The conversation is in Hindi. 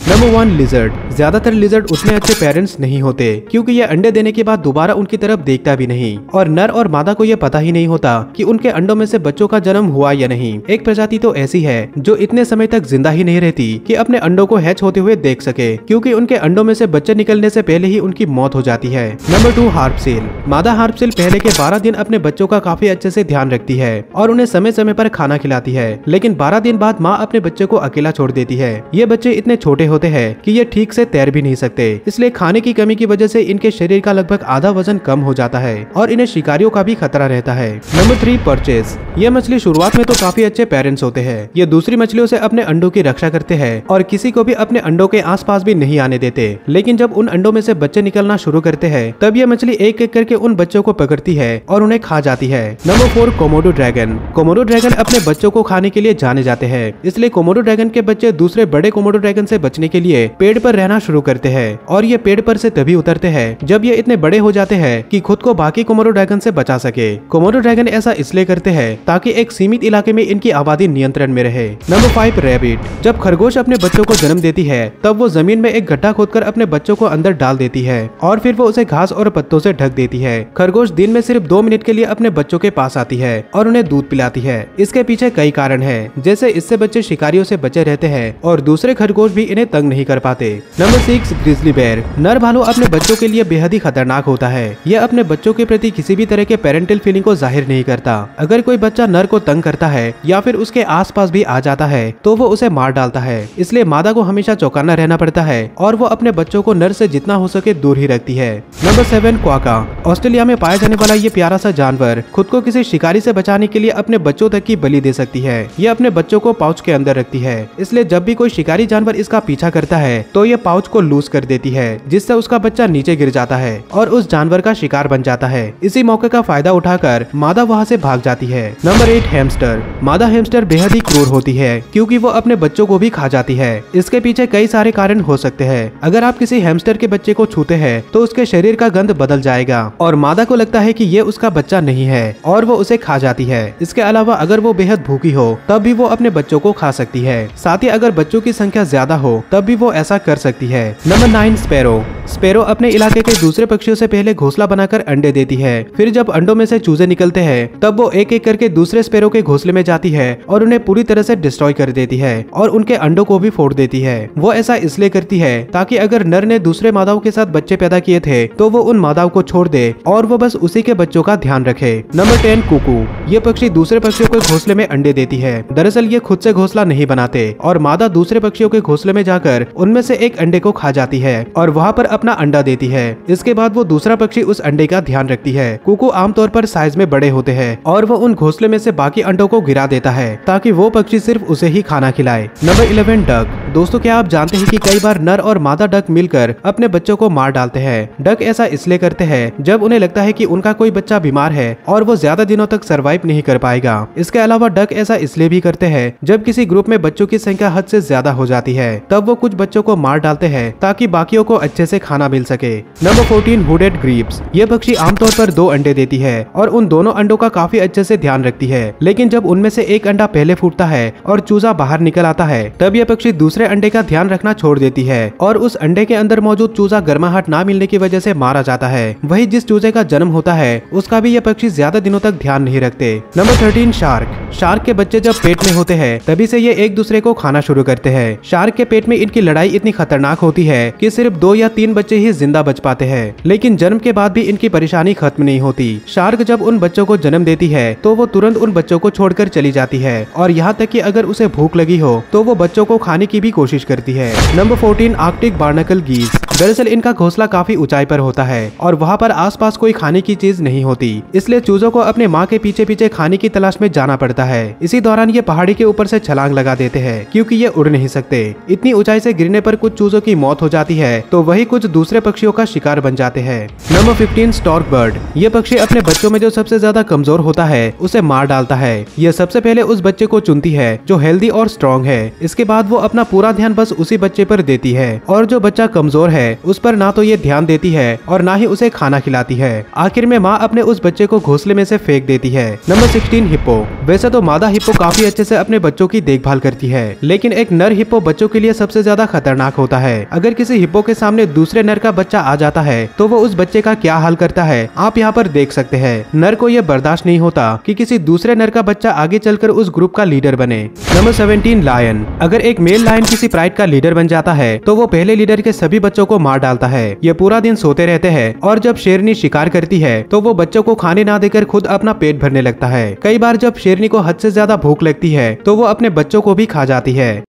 Number 1 lizard. ज्यादातर लिजर्ड उतने अच्छे पेरेंट्स नहीं होते क्योंकि ये अंडे देने के बाद दोबारा उनकी तरफ देखता भी नहीं और नर और मादा को ये पता ही नहीं होता कि उनके अंडों में से बच्चों का जन्म हुआ या नहीं। एक प्रजाति तो ऐसी है जो इतने समय तक जिंदा ही नहीं रहती कि अपने अंडों को हैच होते हुए देख सके क्योंकि उनके अंडों में से बच्चे निकलने से पहले ही उनकी मौत हो जाती है। Number 2 harp seal. मादा हार्प सील पहले के 12 दिन अपने बच्चों का काफी अच्छे से ध्यान रखती है और उन्हें समय समय पर खाना खिलाती है, लेकिन 12 दिन बाद माँ अपने बच्चे को अकेला छोड़ देती है। ये बच्चे इतने छोटे होते हैं कि ये ठीक से तैर भी नहीं सकते, इसलिए खाने की कमी की वजह से इनके शरीर का लगभग आधा वजन कम हो जाता है और इन्हें शिकारियों का भी खतरा रहता है। Number 3 purchase. ये मछली शुरुआत में तो काफी अच्छे पेरेंट्स होते हैं। ये दूसरी मछलियों से अपने अंडों की रक्षा करते हैं और किसी को भी अपने अंडों के आसपास भी नहीं आने देते, लेकिन जब उन अंडों में से बच्चे निकलना शुरू करते हैं तब ये मछली एक एक करके उन बच्चों को पकड़ती है और उन्हें खा जाती है। Number 4 Komodo dragon. Komodo dragon अपने बच्चों को खाने के लिए जाने जाते हैं, इसलिए कोमोडो ड्रैगन के बच्चे दूसरे बड़े कोमोडो ड्रैगन से बचने के लिए पेड़ पर रहना शुरू करते हैं और ये पेड़ पर से तभी उतरते हैं जब ये इतने बड़े हो जाते हैं कि खुद को बाकी कोमोडो ड्रैगन से बचा सके। कोमोडो ड्रैगन ऐसा इसलिए करते हैं ताकि एक सीमित इलाके में इनकी आबादी नियंत्रण में रहे। Number 5 rabbit. जब खरगोश अपने बच्चों को जन्म देती है तब वो जमीन में एक गड्ढा खोदकर अपने बच्चों को अंदर डाल देती है और फिर वो उसे घास और पत्तों से ढक देती है। खरगोश दिन में सिर्फ 2 मिनट के लिए अपने बच्चों के पास आती है और उन्हें दूध पिलाती है। इसके पीछे कई कारण है, जैसे इससे बच्चे शिकारियों से बचे रहते हैं और दूसरे खरगोश भी इन्हें तंग नहीं कर पाते। Number 6 grizzly bear. नर भालू अपने बच्चों के लिए बेहद ही खतरनाक होता है। यह अपने बच्चों के प्रति किसी भी तरह के पेरेंटल फीलिंग को जाहिर नहीं करता। अगर कोई बच्चा नर को तंग करता है या फिर उसके आसपास भी आ जाता है तो वो उसे मार डालता है, इसलिए मादा को हमेशा चौकन्ना रहना पड़ता है और वो अपने बच्चों को नर से जितना हो सके दूर ही रखती है। नंबर 7 क्वाका। ऑस्ट्रेलिया में पाया जाने वाला ये प्यारा सा जानवर खुद को किसी शिकारी से बचाने के लिए अपने बच्चों तक की बलि दे सकती है। ये अपने बच्चों को पाउच के अंदर रखती है, इसलिए जब भी कोई शिकारी जानवर इसका पीछा करता है तो ये पाउच को लूज कर देती है, जिससे उसका बच्चा नीचे गिर जाता है और उस जानवर का शिकार बन जाता है। इसी मौके का फायदा उठाकर मादा वहाँ से भाग जाती है। Number 8 hamster. मादा हैमस्टर बेहद ही क्रूर होती है क्योंकि वो अपने बच्चों को भी खा जाती है। इसके पीछे कई सारे कारण हो सकते हैं। अगर आप किसी हैमस्टर के बच्चे को छूते हैं तो उसके शरीर का गंध बदल जाएगा और मादा को लगता है कि ये उसका बच्चा नहीं है और वो उसे खा जाती है। इसके अलावा अगर वो बेहद भूखी हो तब भी वो अपने बच्चों को खा सकती है। साथ ही अगर बच्चों की संख्या ज्यादा हो तब भी वो ऐसा कर सकती है। Number 9 sparrow. स्पैरो अपने इलाके के दूसरे पक्षियों से पहले घोंसला बनाकर अंडे देती है, फिर जब अंडों में से चूजे निकलते हैं तब वो एक एक करके दूसरे स्पैरो के घोंसले में जाती है और उन्हें पूरी तरह से डिस्ट्रॉय कर देती है और उनके अंडों को भी फोड़ देती है। वो ऐसा इसलिए करती है ताकि अगर नर ने दूसरे मादाओं के साथ बच्चे पैदा किए थे तो वो उन मादाओं को छोड़ दे और वो बस उसी के बच्चों का ध्यान रखे। नंबर 10 कुकू। ये पक्षी दूसरे पक्षियों के घोंसले में अंडे देती है। दरअसल ये खुद से घोंसला नहीं बनाते और मादा दूसरे पक्षियों के घोंसले में जाकर उनमें से एक अंडे को खा जाती है और वहाँ पर अपना अंडा देती है। इसके बाद वो दूसरा पक्षी उस अंडे का ध्यान रखती है। कुकू आमतौर पर साइज में बड़े होते हैं और वो उन घोंसले में से बाकी अंडों को गिरा देता है ताकि वो पक्षी सिर्फ उसे ही खाना खिलाए। Number 11 duck. दोस्तों, क्या आप जानते हैं कि कई बार नर और मादा डक मिलकर अपने बच्चों को मार डालते हैं। डक ऐसा इसलिए करते हैं जब उन्हें लगता है कि उनका कोई बच्चा बीमार है और वो ज्यादा दिनों तक सरवाइव नहीं कर पाएगा। इसके अलावा डक ऐसा इसलिए भी करते हैं जब किसी ग्रुप में बच्चों की संख्या हद से ज्यादा हो जाती है, तब वो कुछ बच्चों को मार डालते हैं ताकि बाकियों को अच्छे से खाना मिल सके। Number 14 hooded grips. ये पक्षी आमतौर पर 2 अंडे देती है और उन दोनों अंडों का काफी अच्छे से ध्यान रखती है, लेकिन जब उनमें से एक अंडा पहले फूटता है और चूजा बाहर निकल आता है तब यह पक्षी दूसरे अंडे का ध्यान रखना छोड़ देती है और उस अंडे के अंदर मौजूद चूजा गर्माहट ना मिलने की वजह से मारा जाता है। वही जिस चूजे का जन्म होता है उसका भी यह पक्षी ज्यादा दिनों तक ध्यान नहीं रखते। Number 13 shark. शार्क के बच्चे जब पेट में होते हैं तभी से ये एक दूसरे को खाना शुरू करते हैं। शार्क के पेट में इनकी लड़ाई इतनी खतरनाक होती है कि सिर्फ 2 या 3 बच्चे ही जिंदा बच पाते हैं, लेकिन जन्म के बाद भी इनकी परेशानी खत्म नहीं होती। शार्क जब उन बच्चों को जन्म देती है तो वो तुरंत उन बच्चों को छोड़कर चली जाती है और यहाँ तक कि अगर उसे भूख लगी हो तो वो बच्चों को खाने की भी कोशिश करती है। Number 14 Arctic barnacle geese. दरअसल इनका घोंसला काफी ऊंचाई पर होता है और वहाँ पर आसपास कोई खाने की चीज नहीं होती, इसलिए चूजों को अपने माँ के पीछे पीछे खाने की तलाश में जाना पड़ता है। इसी दौरान ये पहाड़ी के ऊपर से छलांग लगा देते हैं क्योंकि ये उड़ नहीं सकते। इतनी ऊंचाई से गिरने पर कुछ चूजों की मौत हो जाती है तो वही कुछ दूसरे पक्षियों का शिकार बन जाते हैं। Number 15 stork bird. ये पक्षी अपने बच्चों में जो सबसे ज्यादा कमजोर होता है उसे मार डालता है। ये सबसे पहले उस बच्चे को चुनती है जो हेल्दी और स्ट्रॉन्ग है। इसके बाद वो अपना पूरा ध्यान बस उसी बच्चे पर देती है और जो बच्चा कमजोर है है उस पर ना तो ये ध्यान देती है और ना ही उसे खाना खिलाती है। आखिर में माँ अपने उस बच्चे को घोंसले में से फेंक देती है। Number 16 hippo. वैसे तो मादा हिप्पो काफी अच्छे से अपने बच्चों की देखभाल करती है, लेकिन एक नर हिप्पो बच्चों के लिए सबसे ज्यादा खतरनाक होता है। अगर किसी हिप्पो के सामने दूसरे नर का बच्चा आ जाता है तो वो उस बच्चे का क्या हाल करता है आप यहाँ पर देख सकते हैं। नर को यह बर्दाश्त नहीं होता कि किसी दूसरे नर का बच्चा आगे चलकर उस ग्रुप का लीडर बने। Number 17 lion. अगर एक मेल लायन किसी प्राइड का लीडर बन जाता है तो वो पहले लीडर के सभी बच्चों को मार डालता है। ये पूरा दिन सोते रहते हैं और जब शेरनी शिकार करती है तो वो बच्चों को खाने ना देकर खुद अपना पेट भरने लगता है। कई बार जब शेरनी को हद से ज्यादा भूख लगती है तो वो अपने बच्चों को भी खा जाती है।